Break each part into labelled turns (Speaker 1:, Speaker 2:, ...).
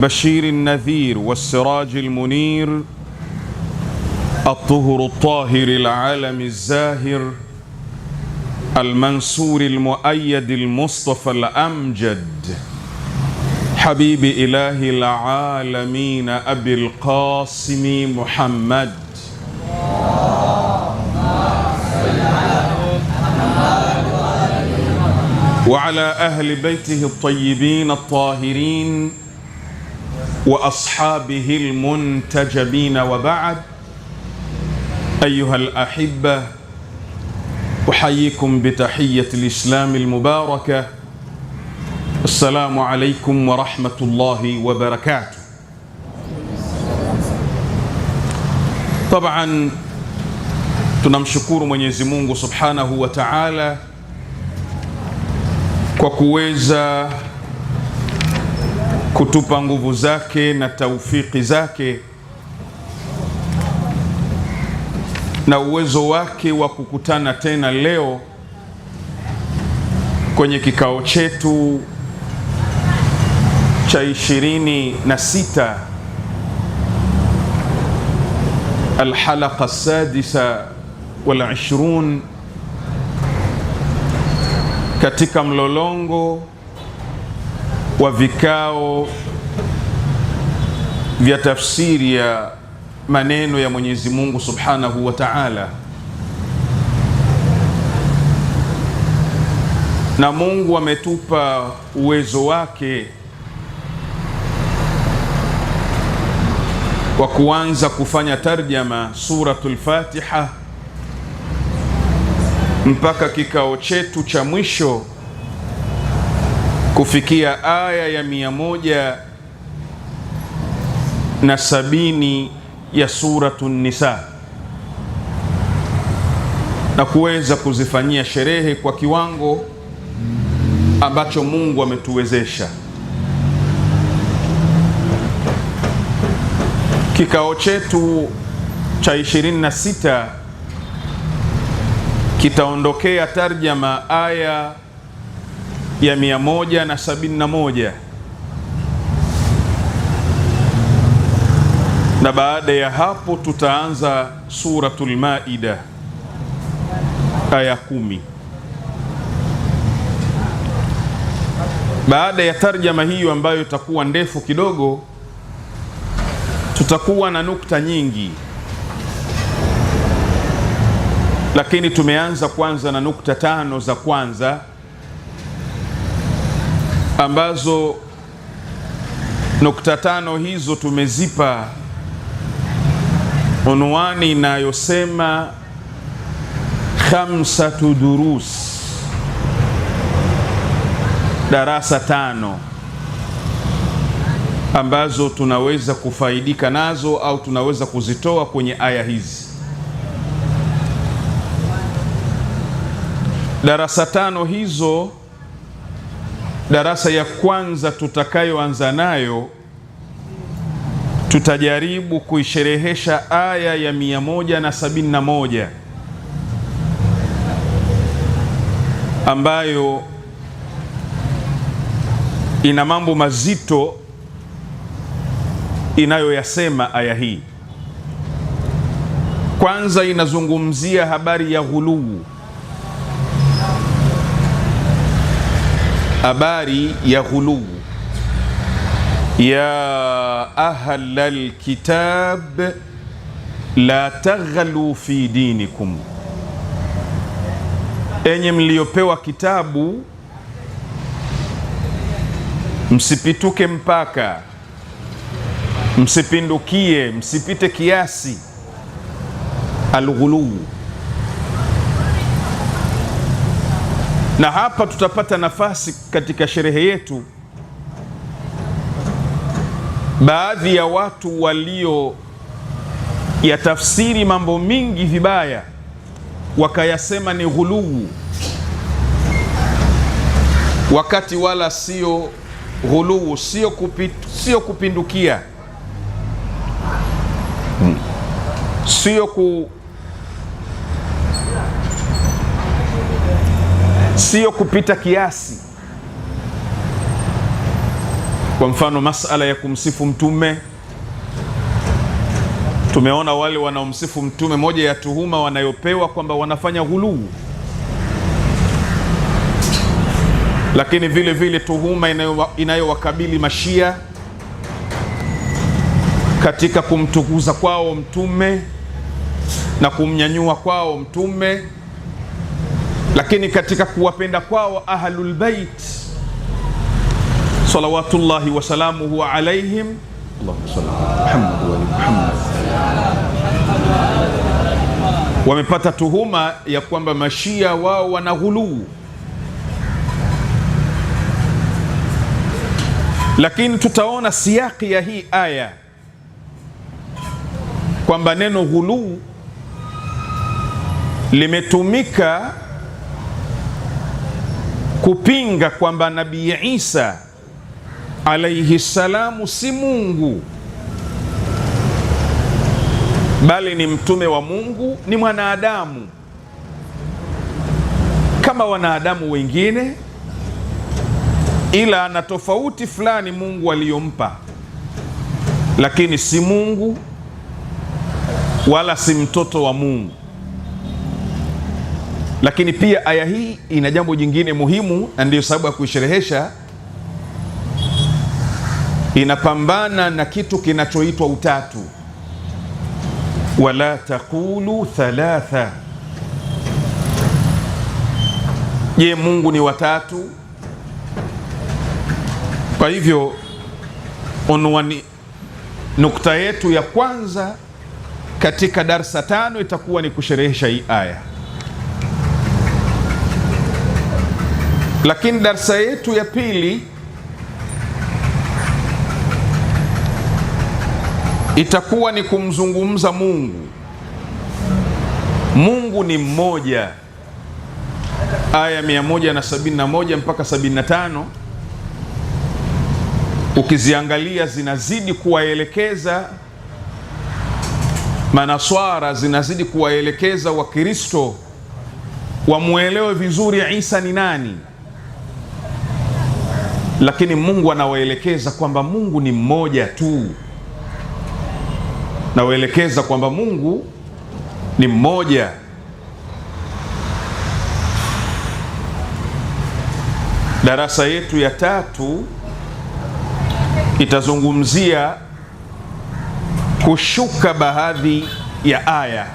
Speaker 1: بشير النذير والسراج المنير الطهر الطاهر العالم الزاهر المنصور المؤيد المصطفى الأمجد حبيب إله العالمين أبي القاسم محمد وعلى أهل بيته الطيبين الطاهرين وأصحابه المنتجبين. وبعد، أيها الأحبة، أحييكم بتحية الإسلام المباركة. السلام عليكم ورحمة الله وبركاته. طبعا tunamshukuru Mwenyezi Mungu Subhanahu wa Ta'ala kwa kuweza kutupa nguvu zake na taufiki zake na uwezo wake wa kukutana tena leo kwenye kikao chetu cha 26 alhalaqa sadisa wal 20 katika mlolongo wa vikao vya tafsiri ya maneno ya Mwenyezi Mungu Subhanahu wa Ta'ala. Na Mungu ametupa uwezo wake wa kuanza kufanya tarjama suratul Fatiha mpaka kikao chetu cha mwisho kufikia aya ya 170 ya suratun Nisa, na kuweza kuzifanyia sherehe kwa kiwango ambacho Mungu ametuwezesha. Kikao chetu cha 26 kitaondokea tarjama aya ya 171, na baada ya hapo tutaanza suratul Maida aya 10. Baada ya tarjama hiyo ambayo itakuwa ndefu kidogo, tutakuwa na nukta nyingi, lakini tumeanza kwanza na nukta 5 za kwanza, ambazo nukta 5 hizo tumezipa unwani inayosema 5 durus, darasa 5 ambazo tunaweza kufaidika nazo au tunaweza kuzitoa kwenye aya hizi. Darasa 5 hizo, darasa ya kwanza tutakayoanza nayo, tutajaribu kuisherehesha aya ya 171 ambayo ina mambo mazito inayoyasema aya hii. Kwanza inazungumzia habari ya ghuluu, habari ya ghuluu. Ya ahlal kitab la taghlu fi dinikum, enye mliopewa kitabu msipituke mpaka, msipindukie, msipite kiasi. Alghuluu. Na hapa tutapata nafasi katika sherehe yetu, baadhi ya watu walio ya tafsiri mambo mingi vibaya wakayasema ni ghuluu, wakati wala sio ghuluu, sio kupindukia, sio kupita kiasi, Kwa mfano masala ya kumsifu mtume, tumeona wale wanaomsifu mtume, moja ya tuhuma wanayopewa kwamba wanafanya ghuluu. Lakini vile vile tuhuma inayowakabili mashia katika kumtukuza kwao mtume na kumnyanyua kwao mtume, lakini katika kuwapenda kwao ahlul bait salawatullahi wasalamuhu alaihim. Allahumma salli ala Muhammad wa ali Muhammad. Wamepata tuhuma ya kwamba mashia wao wana ghuluu. Lakini tutaona siyaki ya hii aya kwamba neno ghuluu limetumika kupinga kwamba Nabii Isa alayhi salamu si Mungu, bali ni mtume wa Mungu, ni mwanadamu kama wanadamu wengine, ila ana tofauti fulani Mungu aliyompa, lakini si Mungu wala si mtoto wa Mungu. Lakini pia aya hii ina jambo jingine muhimu, na ndiyo sababu ya kuisherehesha. Inapambana na kitu kinachoitwa utatu, wala taqulu thalatha. Je, Mungu ni watatu? Kwa hivyo unwani, nukta yetu ya kwanza katika darsa 5 itakuwa ni kusherehesha hii aya. Lakini darsa yetu ya pili itakuwa ni kumzungumza Mungu. Mungu ni mmoja. Aya 171 mpaka 75 ukiziangalia zinazidi kuwaelekeza manaswara, zinazidi kuwaelekeza Wakristo wamuelewe vizuri Isa ni nani. Lakini Mungu anawaelekeza kwamba Mungu ni mmoja tu, nawaelekeza kwamba Mungu ni mmoja. Darasa yetu ya 3 itazungumzia kushuka baadhi ya aya.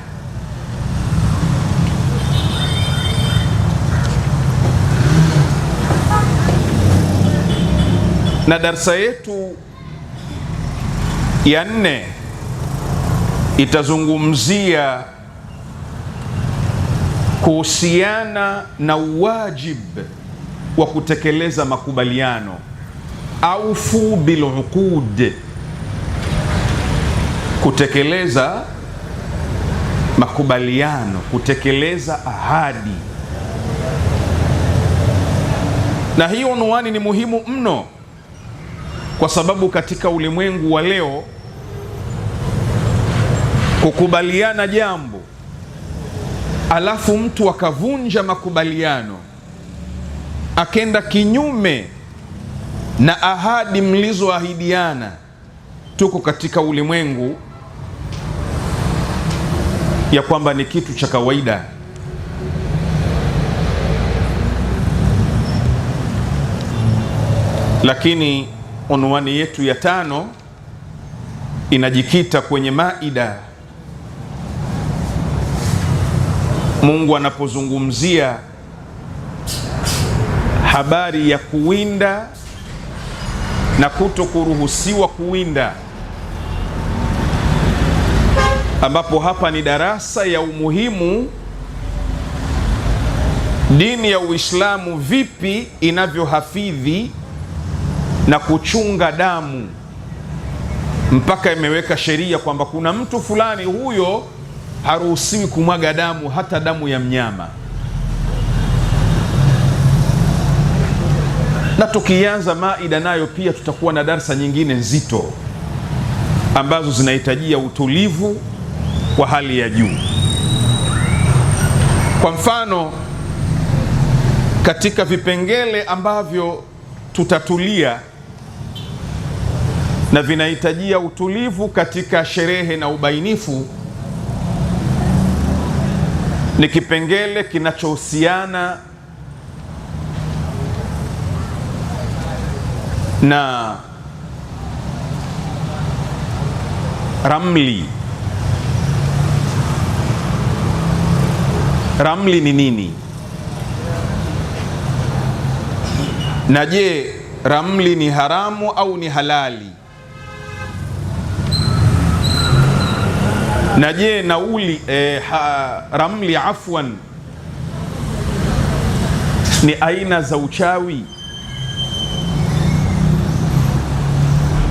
Speaker 1: Na darsa yetu ya 4 itazungumzia kuhusiana na uwajib wa kutekeleza makubaliano, aufu bil uqud, kutekeleza makubaliano, kutekeleza ahadi. Na hiyo unwani ni muhimu mno, kwa sababu katika ulimwengu wa leo kukubaliana jambo alafu mtu akavunja makubaliano, akenda kinyume na ahadi mlizoahidiana, tuko katika ulimwengu ya kwamba ni kitu cha kawaida. Lakini unwani yetu ya 5 inajikita kwenye Maida. Mungu anapozungumzia habari ya kuwinda na kuto kuruhusiwa kuwinda, ambapo hapa ni darasa ya umuhimu dini ya Uislamu vipi inavyohafidhi na kuchunga damu, mpaka imeweka sheria kwamba kuna mtu fulani huyo haruhusiwi kumwaga damu, hata damu ya mnyama. Na tukianza Maida nayo pia tutakuwa na darsa nyingine nzito ambazo zinahitajia utulivu wa hali ya juu. Kwa mfano, katika vipengele ambavyo tutatulia na vinahitajia utulivu katika sherehe na ubainifu ni kipengele kinachohusiana na ramli. Ramli ni nini? Na je, ramli ni haramu au ni halali? Na je, nauli ramli afwan ni aina za uchawi?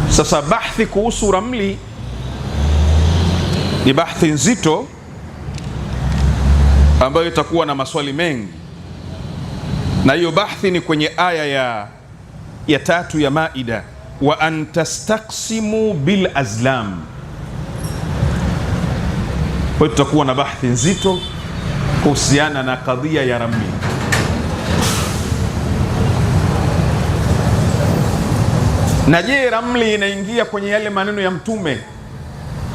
Speaker 1: Sasa bahthi kuhusu ramli ni bahthi nzito ambayo itakuwa na maswali mengi, na hiyo bahthi ni kwenye aya ya 3 ya Maida, wa an tastaqsimu bil azlam. Kwa hiyo tutakuwa na bahthi nzito kuhusiana na kadhia ya ramli. Na je, ramli inaingia kwenye yale maneno ya Mtume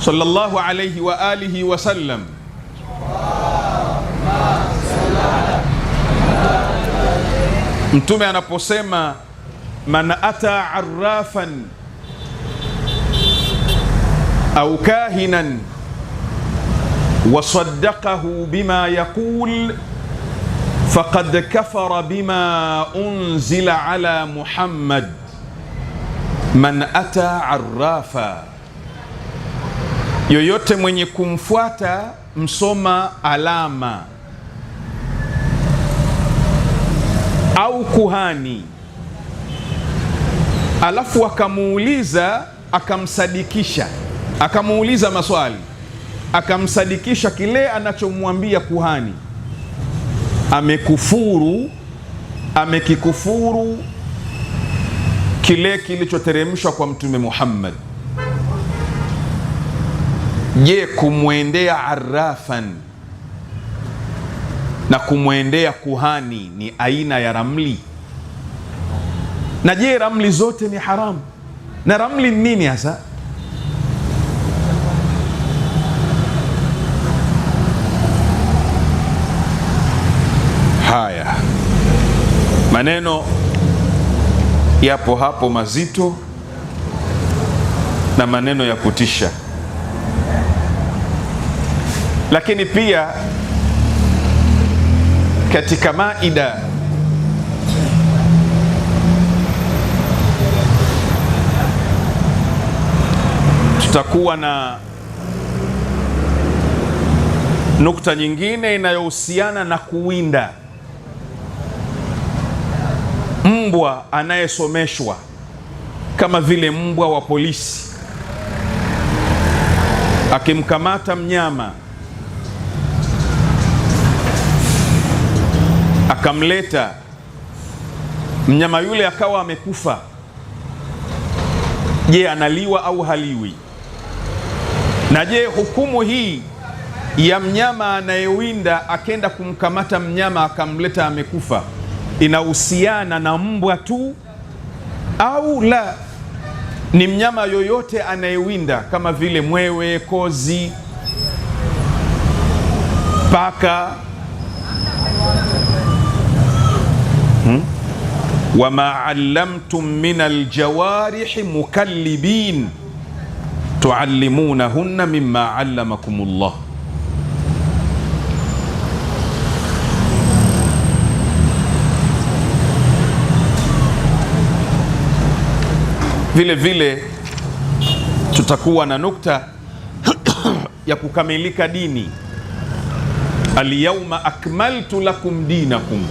Speaker 1: sallallahu alayhi wa alihi wa sallam Mtume anaposema man ata arrafan au kahinan wa saddaqahu bima yaqul faqad kafara bima unzila ala Muhammad. Man ata arrafa, yoyote mwenye kumfuata msoma alama au kuhani, alafu akamuuliza akamsadikisha, akamuuliza maswali akamsadikisha kile anachomwambia kuhani, amekikufuru kile kilichoteremshwa kwa Mtume Muhammad. Je, kumwendea arrafan na kumwendea kuhani ni aina ya ramli? Na je, ramli zote ni haramu? Na ramli ni nini hasa? Haya maneno yapo hapo mazito na maneno ya kutisha, lakini pia katika Maida tutakuwa na nukta nyingine inayohusiana na kuwinda. Mbwa anayesomeshwa kama vile mbwa wa polisi akimkamata mnyama akamleta mnyama yule akawa amekufa, je, analiwa au haliwi? Na je, hukumu hii ya mnyama anayewinda akenda kumkamata mnyama akamleta amekufa inahusiana na mbwa tu au la? Ni mnyama yoyote anayewinda kama vile mwewe, kozi, paka. Wama allamtum min aljawarihi mukallibin tuallimunahunna mimma allamakumullah. Vile vile tutakuwa na nukta ya kukamilika dini. Alyawma akmaltu lakum dinakum,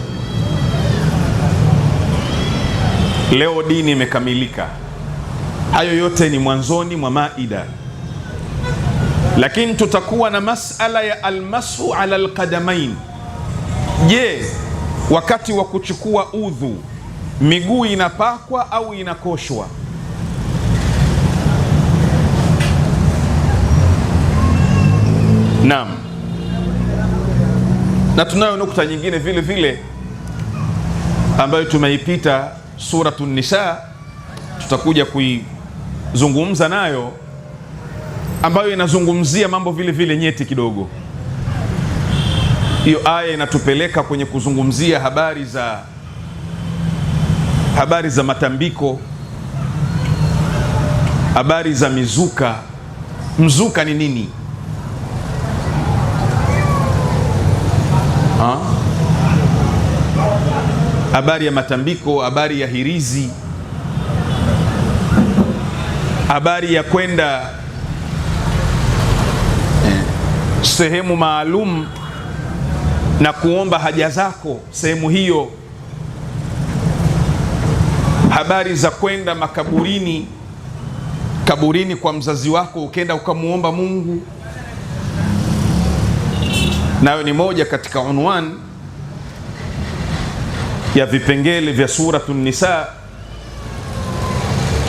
Speaker 1: leo dini imekamilika. Hayo yote ni mwanzoni mwa Maida, lakini tutakuwa na masala ya almasu ala alqadamain. Je, wakati wa kuchukua udhu miguu inapakwa au inakoshwa? Naam. Na tunayo nukta nyingine vile vile ambayo tumeipita, Suratun Nisa, tutakuja kuzungumza nayo, ambayo inazungumzia mambo vile vile nyeti kidogo. Hiyo aya inatupeleka kwenye kuzungumzia habari za matambiko, habari za mizuka. Mzuka ni nini? Habari ya matambiko, habari ya hirizi, habari ya kwenda sehemu maalum na kuomba haja zako sehemu hiyo, habari za kwenda makaburini, kaburini kwa mzazi wako ukenda ukamuomba Mungu. Nayo ni moja katika unwan ya vipengele vya Suratun Nisa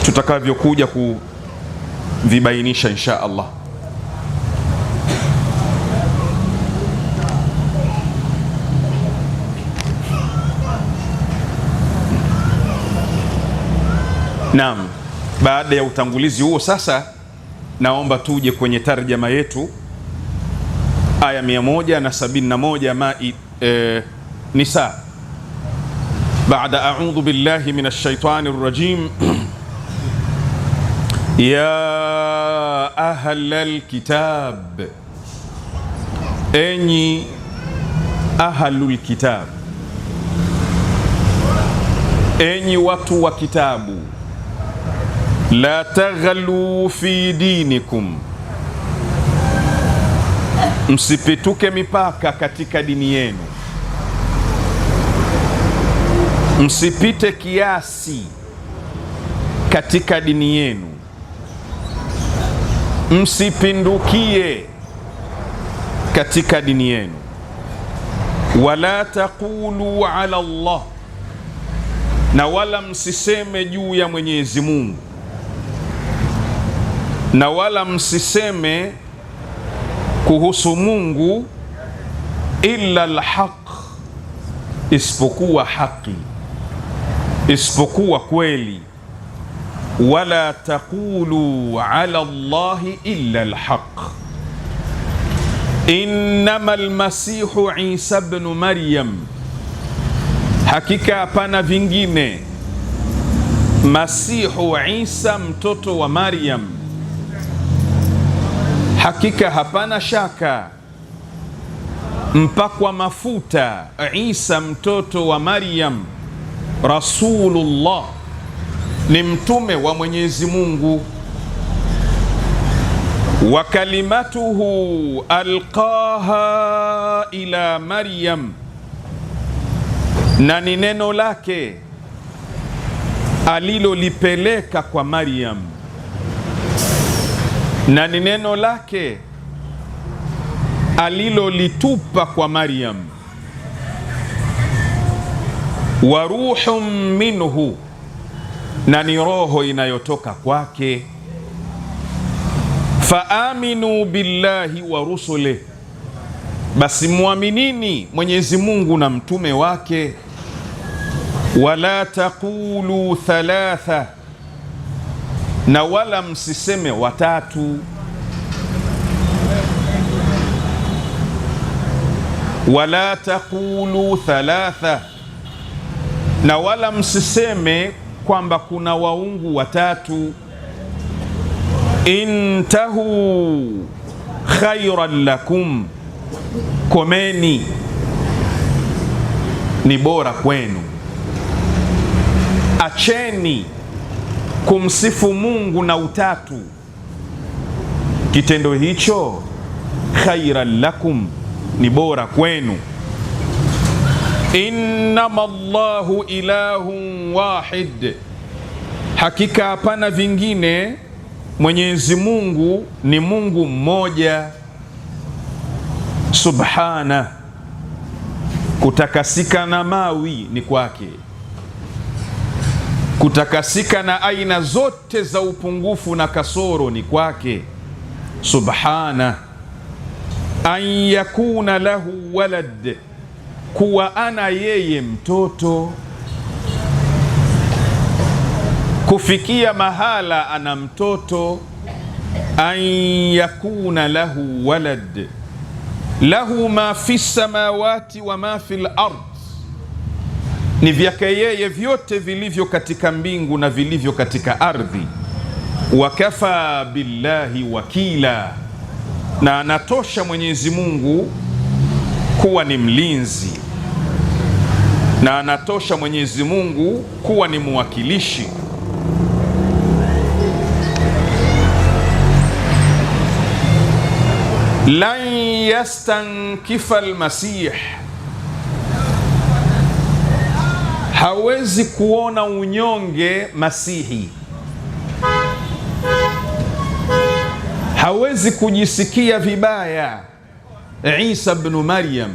Speaker 1: tutakavyokuja kuvibainisha insha Allah. Naam, baada ya utangulizi huo sasa naomba tuje kwenye tarjama yetu, aya 171 Nisa. Baada a'udhu billahi minash shaitanir rajim. Ya ahlal kitab, enyi ahlul kitab, enyi watu wa kitabu. La taghlu fi dinikum, msipituke mipaka katika dini yenu, msipite kiasi katika dini yenu, msipindukie katika dini yenu. Wala taqulu ala Allah, na wala msiseme juu ya Mwenyezi Mungu, na wala msiseme kuhusu Mungu illa alhaq, isipokuwa haki, isipokuwa kweli. Wala taqulu ala Allahi illa alhaq. Innama almasihu Isa ibn Maryam, hakika hapana vingine, Masihu Isa mtoto wa Maryam, hakika hapana shaka, mpakwa mafuta Isa mtoto wa Maryam, Rasulullah, ni mtume wa Mwenyezi Mungu. Wa kalimatuhu alqaha ila Maryam, na ni neno lake alilolipeleka kwa Maryam, na ni neno lake alilolitupa kwa Maryam. Wa ruhum minhu, na ni roho inayotoka kwake. Fa aminu billahi wa rusulih, basi muaminini Mwenyezi Mungu na mtume wake. Wala taqulu thalatha, na wala msiseme watatu. Wala taqulu thalatha, na wala msiseme kwamba kuna waungu watatu. Intahu khairan lakum, komeni, ni bora kwenu. Acheni kumsifu Mungu na utatu, kitendo hicho khairan lakum, ni bora kwenu. Innama Allahu ilahun wahid, hakika hapana vingine, Mwenyezi Mungu ni Mungu mmoja. Subhana, kutakasika na mawi ni kwake, kutakasika na aina zote za upungufu na kasoro ni kwake. Subhana an yakuna lahu walad, kuwa ana yeye mtoto, kufikia mahala ana mtoto, an yakuna lahu walad lahu ma fi samawati wa ma fi al-ard, ni vyake yeye vyote vilivyo katika mbingu na vilivyo katika ardhi. Wa kafa billahi wakila, na anatosha Mwenyezi Mungu kuwa ni mlinzi, na anatosha Mwenyezi Mungu kuwa ni muwakilishi. Lan yastankifa almasih, hawezi kuona unyonge Masihi, hawezi kujisikia vibaya Isa ibn Maryam,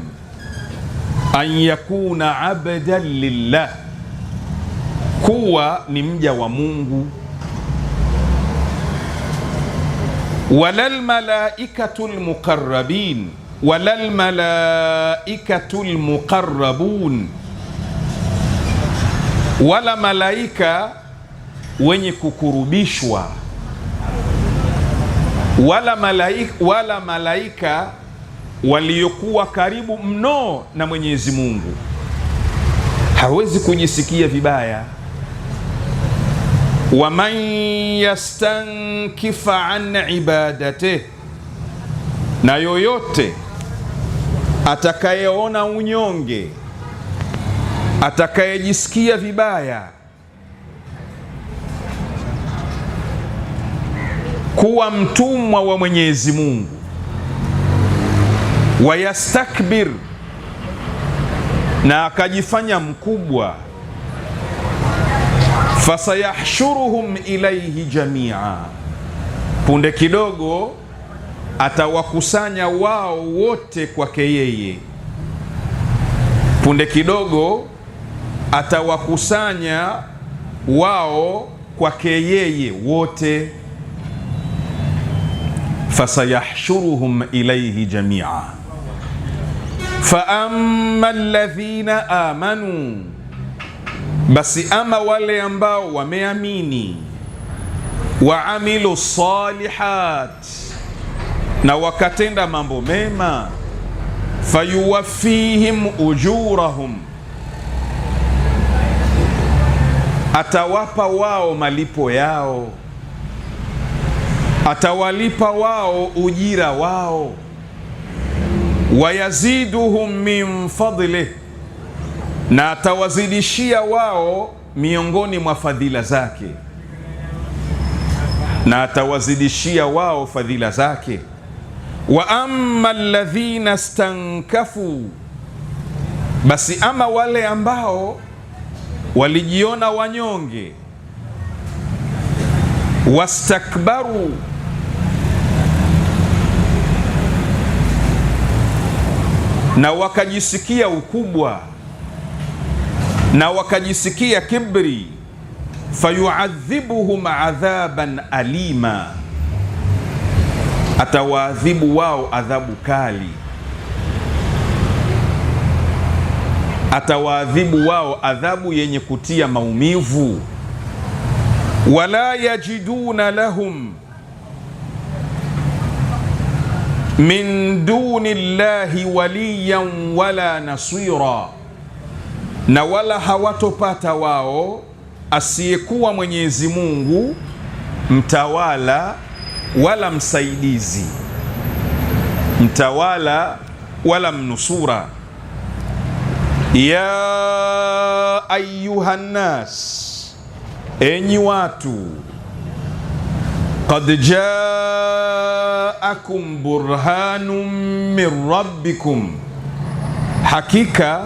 Speaker 1: an yakuna abdan lillah, kuwa ni mja wa Mungu. Walal malaikatul muqarrabin, walal malaikatul muqarrabun, wala malaika wenye kukurubishwa, wala malaika waliokuwa karibu mno na Mwenyezi Mungu, hawezi kujisikia vibaya. Wa man yastankifa an ibadatihi, na yoyote atakayeona unyonge, atakayejisikia vibaya kuwa mtumwa wa Mwenyezi Mungu, wayastakbir, na akajifanya mkubwa, fasayahshuruhum ilayhi jamia, punde kidogo atawakusanya wao wote kwake yeye. Punde kidogo atawakusanya wao kwake yeye wote. Fasayahshuruhum ilayhi jamia fa amma alladhina amanu, basi ama wale ambao wameamini, wa amilu salihat, na wakatenda mambo mema, fayuwaffihim ujurahum, atawapa wao malipo yao, atawalipa wao ujira wao, wayaziduhum min fadlih, na atawazidishia wao miongoni mwa fadhila zake, na atawazidishia wao fadhila zake. Wa amma alladhina stankafu, basi ama wale ambao walijiona wanyonge, wastakbaru, na wakajisikia ukubwa na wakajisikia kibri, fayuadhibuhum adhaban alima, atawaadhibu wao adhabu kali, atawaadhibu wao adhabu yenye kutia maumivu. Wala yajiduna lahum min duni llahi waliyan wala nasira, na wala hawatopata wao asiyekuwa Mwenyezi Mungu mtawala wala msaidizi, mtawala wala mnusura. Ya ayuhan nas, enyi watu, qad jaakum burhanun min rabbikum, hakika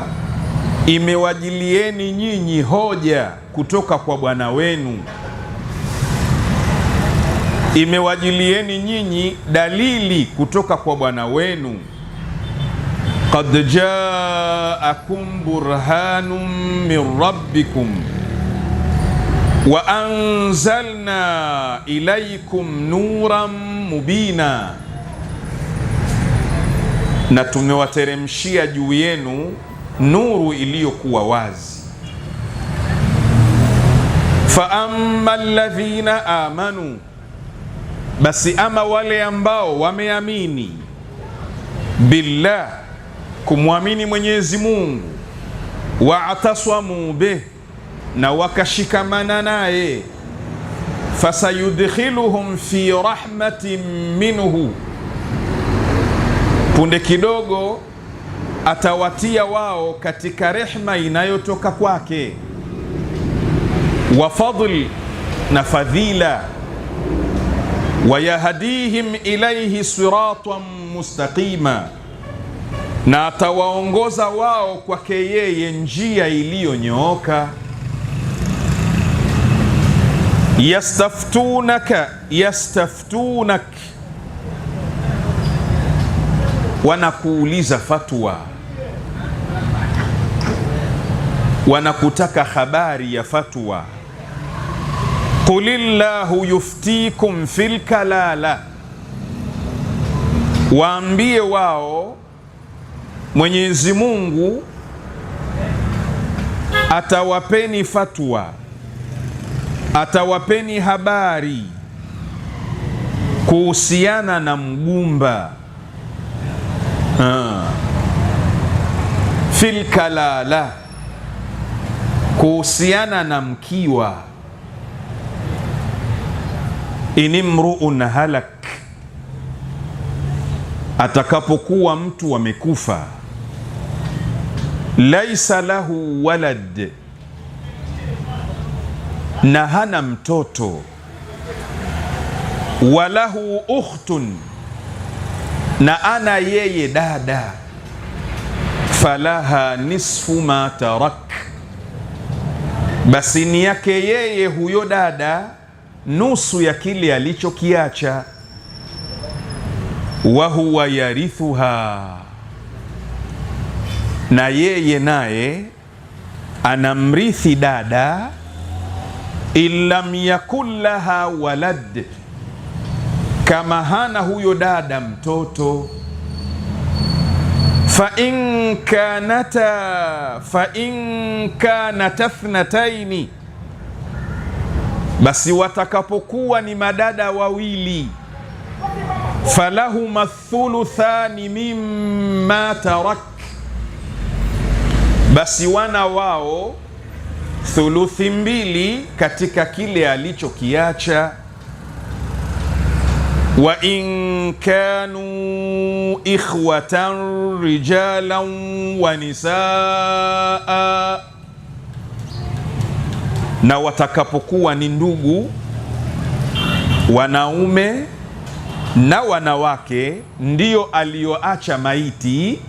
Speaker 1: imewajilieni nyinyi hoja kutoka kwa Bwana wenu, imewajilieni nyinyi dalili kutoka kwa Bwana wenu. Qad jaakum burhanun min rabbikum wa anzalna ilaykum nuran mubina, na tumewateremshia juu yenu nuru iliyokuwa wazi. Fa amma alladhina amanu, basi ama wale ambao wameamini, billah, kumwamini Mwenyezi Mungu, wa atasamu bih, na wakashikamana naye, fasayudkhiluhum fi rahmatin minhu, punde kidogo atawatia wao katika rehma inayotoka kwake, wa fadl, na fadhila, wa yahdihim ilayhi siratan mustaqima, na atawaongoza wao kwake yeye njia iliyonyooka. Yastaftunak, wanakuuliza fatwa, wanakutaka habari ya fatwa. Qulillahu yuftikum fil kalala, waambie wao Mwenyezi Mungu atawapeni fatwa, atawapeni habari kuhusiana na mgumba. Fil kalala, kuhusiana na mkiwa. Inimruun halak, atakapokuwa mtu amekufa, laisa lahu walad, na hana mtoto, walahu ukhtun, na ana yeye dada, falaha nisfu ma tarak, basi ni yake yeye huyo dada nusu ya kile alichokiacha. Wa huwa yarithuha, na yeye naye anamrithi dada, illam yakun laha walad, kama hana huyo dada mtoto. Fa in kanata ithnataini, basi watakapokuwa ni madada wawili, falahuma thuluthani mimma tarak, basi wana wao thuluthi mbili katika kile alichokiacha. Wa in kanu ikhwatan rijalan wa nisaa, na watakapokuwa ni ndugu wanaume na wanawake, ndiyo aliyoacha maiti,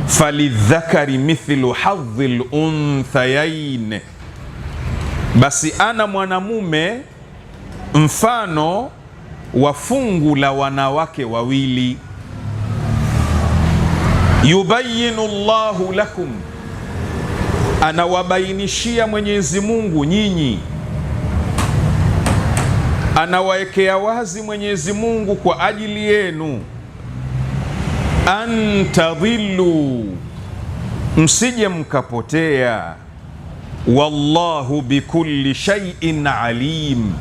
Speaker 1: falidhakari mithlu hadhil unthayain, basi ana mwanamume mfano wa fungu la wanawake wawili. Yubayinu Allahu lakum, anawabainishia Mwenyezi Mungu nyinyi, anawaekea wazi Mwenyezi Mungu kwa ajili yenu, an tadhillu, msije mkapotea. Wallahu bikulli shay'in alim,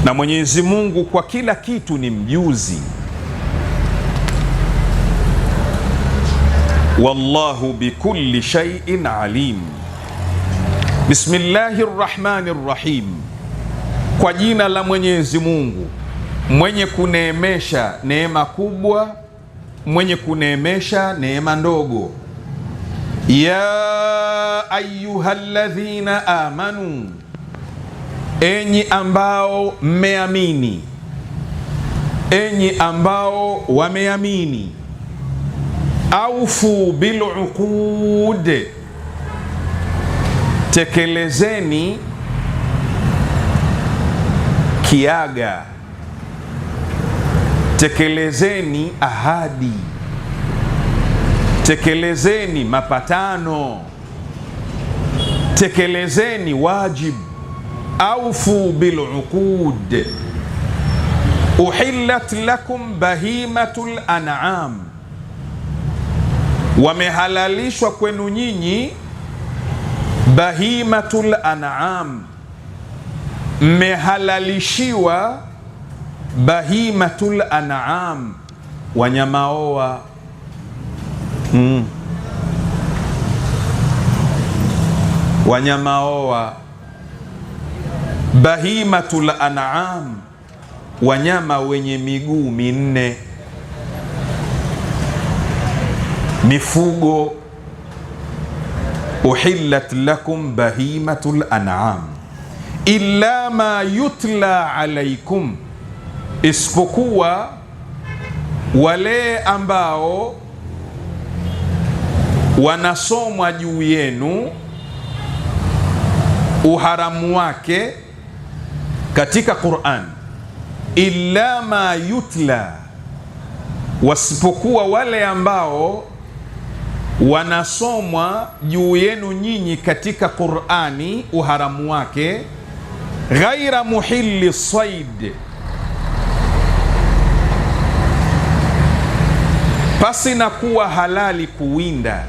Speaker 1: na Mwenyezi Mungu kwa kila kitu ni mjuzi. Wallahu bikulli shay'in alim. Bismillahir rahmanir rahim, kwa jina la Mwenyezi Mungu mwenye kuneemesha neema kubwa, mwenye kuneemesha neema ndogo. Ya ayyuhalladhina amanu, enyi ambao mmeamini, enyi ambao wameamini. Aufu bil uqud, tekelezeni kiaga, tekelezeni ahadi, tekelezeni mapatano, tekelezeni wajibu. Aufu bil uqud. Uhillat lakum bahimatul an'am, wamehalalishwa kwenu nyinyi bahimatul an'am, mmehalalishiwa bahimatul an'am, wanyama oa. Wanyama oa, bahimatul an'am, wanyama wenye miguu minne, mifugo. Uhillat lakum bahimatul an'am illa ma yutla alaikum, isipokuwa wale ambao wanasomwa juu yenu uharamu wake katika Qur'an. Illa ma yutla, wasipokuwa wale ambao wanasomwa juu yenu nyinyi katika Qur'ani uharamu wake. Ghaira muhilli said, pasi na kuwa halali kuwinda.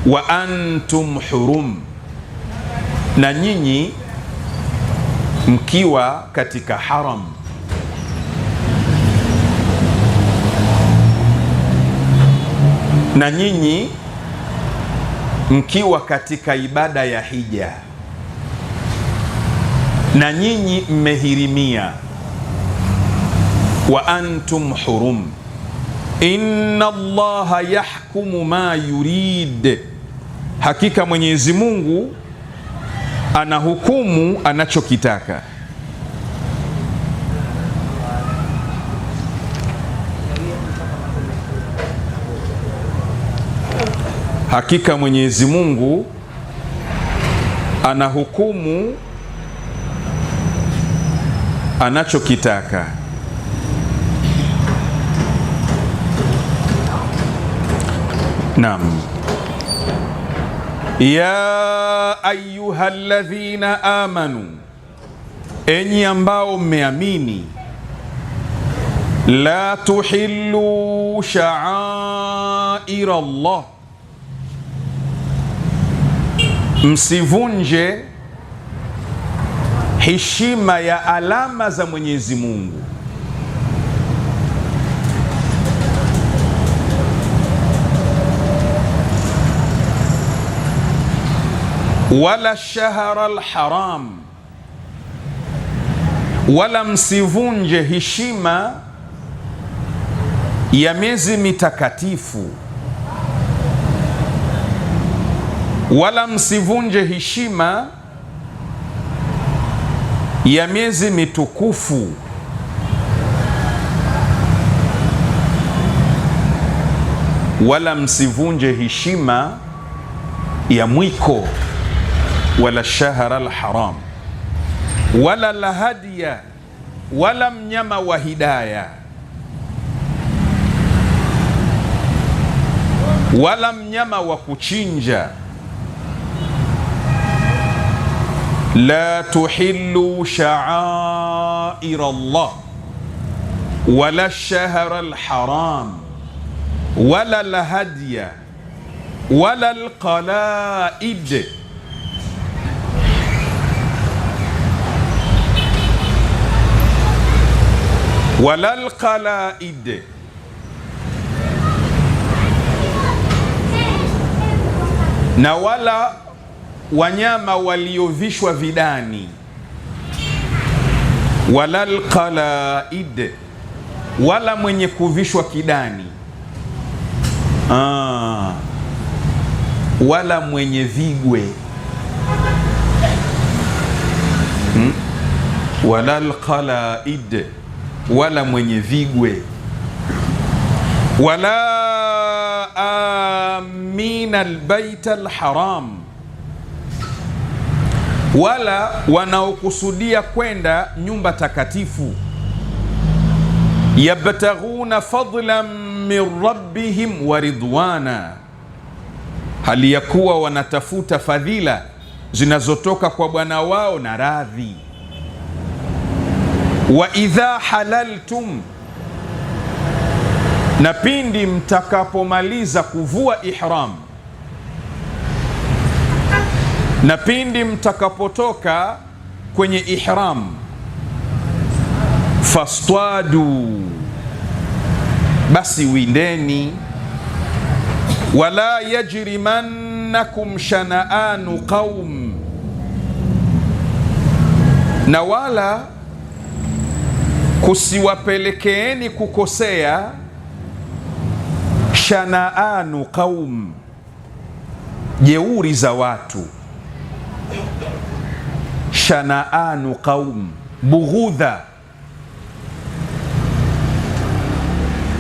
Speaker 1: Wa antum hurum, na nyinyi mkiwa katika haram. Na nyinyi mkiwa katika ibada ya hija. Na nyinyi mmehirimia. Wa antum hurum inna Allaha yahkumu ma yurid, hakika Mwenyezi Mungu anahukumu anachokitaka. Hakika Mwenyezi Mungu anahukumu anachokitaka. Naam. Ya ayyuhalladhina amanu, enyi ambao mmeamini. La tuhillu sha'aira Allah, msivunje heshima ya alama za Mwenyezi Mungu. Wala shahra alharam, wala msivunje heshima ya miezi mitakatifu. Wala msivunje heshima ya miezi mitukufu. Wala msivunje heshima ya mwiko. Wala shahra alharam, wala lahadiya, wala mnyama wa hidaya, wala mnyama wa kuchinja. La tuhillu sha'aira Allah wala shahra alharam wala lahadiya wala alqalaid, wala alqalaid, na wala wanyama waliovishwa vidani. Wala alqalaid, wala mwenye kuvishwa kidani. Wala mwenye vigwe. Wala alqalaid, wala mwenye vigwe. Wala amina albayt alharam, wala wanaokusudia kwenda nyumba takatifu. Yabtaghuna fadlan min rabbihim wa ridwana, hali ya kuwa wanatafuta fadhila zinazotoka kwa Bwana wao na radhi. Wa idha halaltum, na pindi mtakapomaliza kuvua ihram, na pindi mtakapotoka kwenye ihram, fastwadu, basi windeni. Wala yajrimannakum shana'anu qaum, na wala kusiwapelekeeni kukosea shana'anu qaum, jeuri za watu. Shana'anu qaum, bughudha,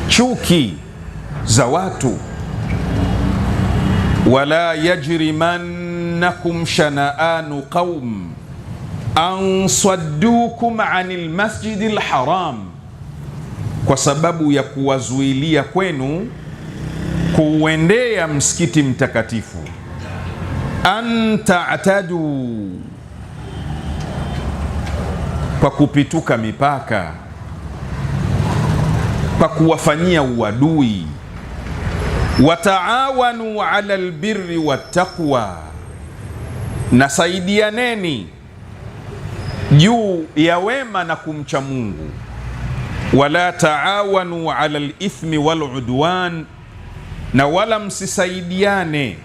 Speaker 1: chuki za watu. Wala yajrimannakum shana'anu qaum an saddukum anil masjidil haram, kwa sababu ya kuwazuilia kwenu kuuendea msikiti mtakatifu. An ta'tadu, kwa kupituka mipaka, kwa kuwafanyia uadui. Wataawanu ala albirri wattaqwa, na saidianeni juu ya wema na kumcha Mungu. Wala taawanu ala alithmi waludwan, na wala msisaidiane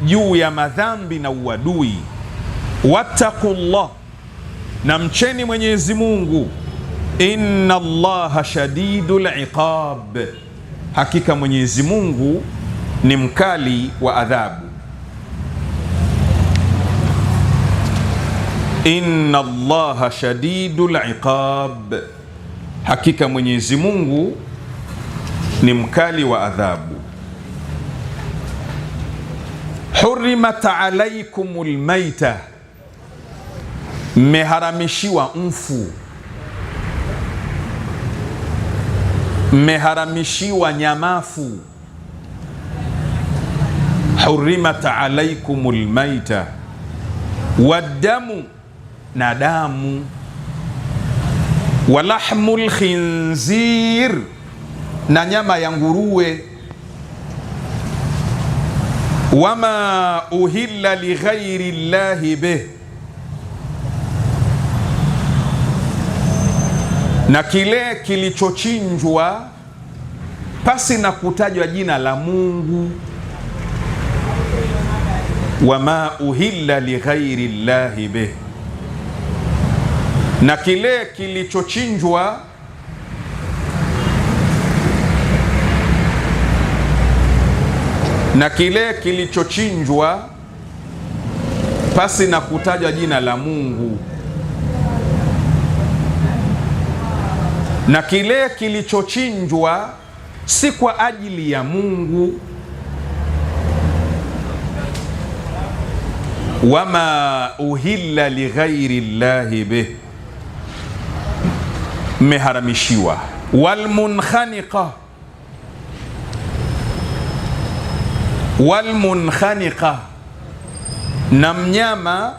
Speaker 1: juu ya madhambi na uadui. Wattaqullah, na mcheni Mwenyezi Mungu. Inna Allaha shadidul iqab, hakika Mwenyezi Mungu ni mkali wa adhabu. Inna Allaha shadidul iqab, hakika Mwenyezi Mungu ni mkali wa adhabu. Hurrimat alaykumul maita, mmeharamishiwa mfu, mmeharamishiwa nyamafu. Hurrimat alaykumul maita waddamu, na damu. Walahmul khinzir, na nyama ya nguruwe. Wama uhilla lighairi llahi bih, na kile kilichochinjwa pasi na kutajwa jina la Mungu. Wama uhilla lighairi llahi bih, na kile kilichochinjwa pasi na kutajwa jina la Mungu, na kile kilichochinjwa si kwa ajili ya Mungu. Wama uhilla lighairi llahi bih, mmeharamishiwa. Walmunkhaniqa, na mnyama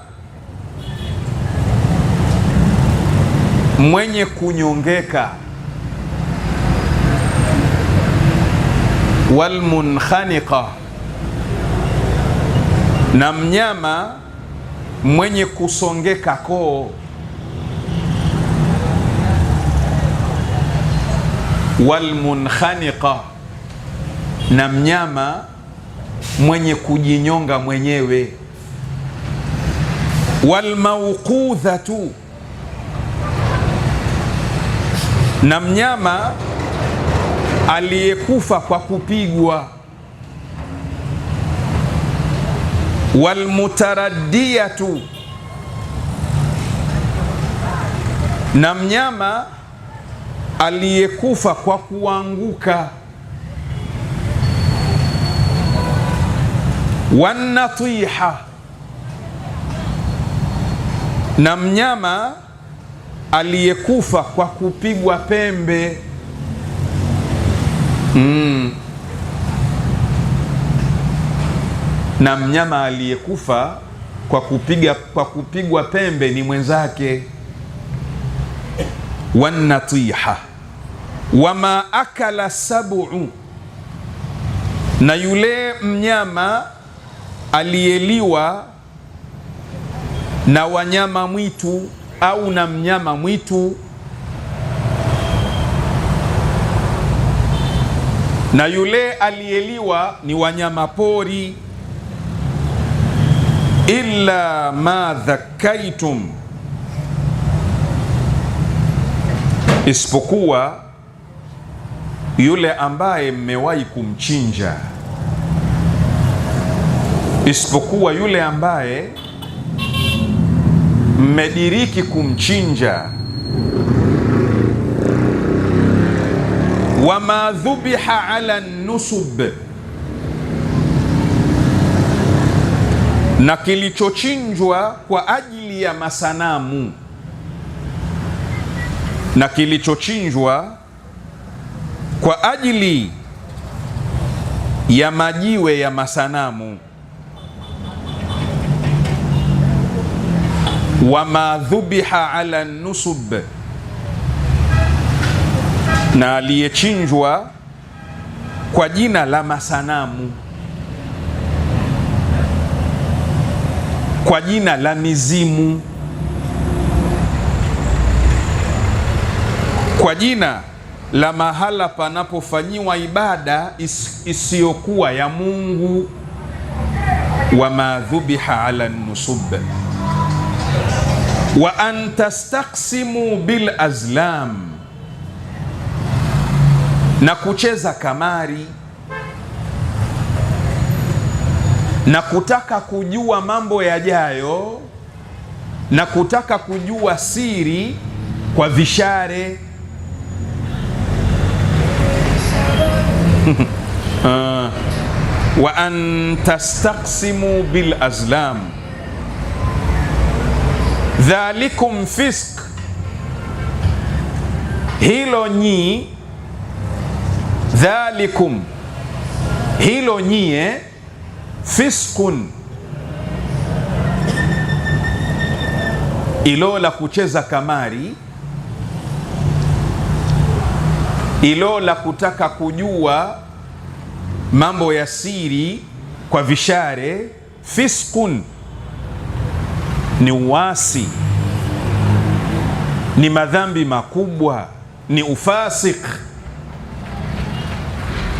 Speaker 1: mwenye kunyongeka. Walmunkhaniqa, na mnyama mwenye kusongeka koo. Walmunkhaniqa, na mnyama mwenye kujinyonga mwenyewe. Walmauqudhatu, na mnyama aliyekufa kwa kupigwa. Walmutaraddiyatu, na mnyama aliyekufa kwa kuanguka. Wannatiha, na mnyama aliyekufa kwa kupigwa pembe. Na mnyama aliyekufa kwa kupigwa pembe ni mwenzake. Wannatiha. Wama akala sab'u, na yule mnyama aliyeliwa na wanyama mwitu au na mnyama mwitu, na yule aliyeliwa ni wanyama pori. Illa ma dhakkaitum, isipokuwa yule ambaye mmewahi kumchinja, isipokuwa yule ambaye mmediriki kumchinja. Wama dhubiha ala nusub, na kilichochinjwa kwa ajili ya masanamu, na kilichochinjwa kwa ajili ya majiwe ya masanamu. Wama dhubiha ala nusub, na aliyechinjwa kwa jina la masanamu, kwa jina la mizimu, kwa jina la mahala panapofanyiwa ibada isiyokuwa ya Mungu. Wama dhubiha ala nusub wa an tastaqsimu bil azlam, na kucheza kamari na kutaka kujua mambo yajayo na kutaka kujua siri kwa vishare. Wa an tastaqsimu bil azlam dhalikum fisk, hilo nyi, dhalikum hilo nyie, fiskun ilo la kucheza kamari, ilo la kutaka kujua mambo ya siri kwa vishare. Fiskun ni uasi, ni madhambi makubwa, ni ufasik.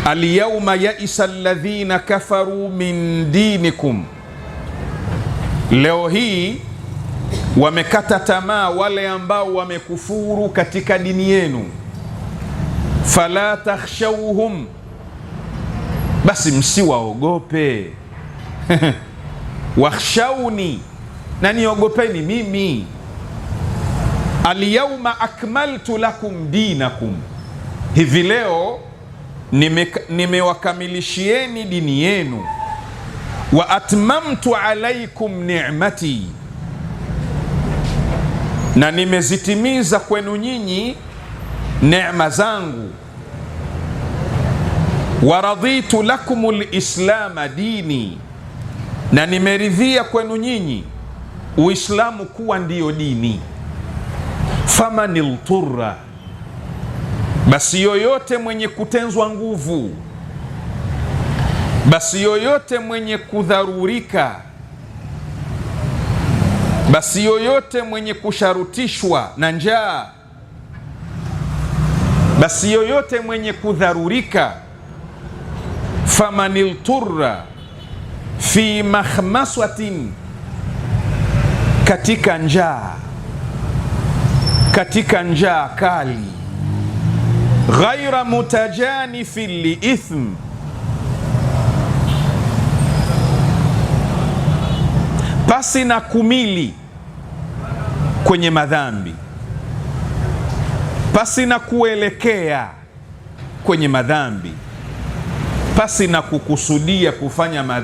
Speaker 1: Alyawma yaisa alladhina kafaru min dinikum, leo hii wamekata tamaa wale ambao wamekufuru katika dini yenu. Fala takhshawhum, basi msiwaogope. Wakhshawni, na niogopeni mimi. Alyawma akmaltu lakum dinakum, hivi leo nimewakamilishieni dini yenu. Wa atmamtu alaikum ni'mati, na nimezitimiza kwenu nyinyi neema zangu. Wa raditu lakumul islama dini, na nimeridhia kwenu nyinyi Uislamu kuwa ndiyo dini. Famanil turra, basi yoyote mwenye kutenzwa nguvu, basi yoyote mwenye kudharurika, basi yoyote mwenye kusharutishwa na njaa, basi yoyote mwenye kudharurika. Famanil turra fi makhmasatin, katika njaa, katika njaa kali. Ghaira mutajanifin li ithm, pasi na kumili kwenye madhambi, pasi na kuelekea kwenye madhambi, pasi na kukusudia kufanya madhambi.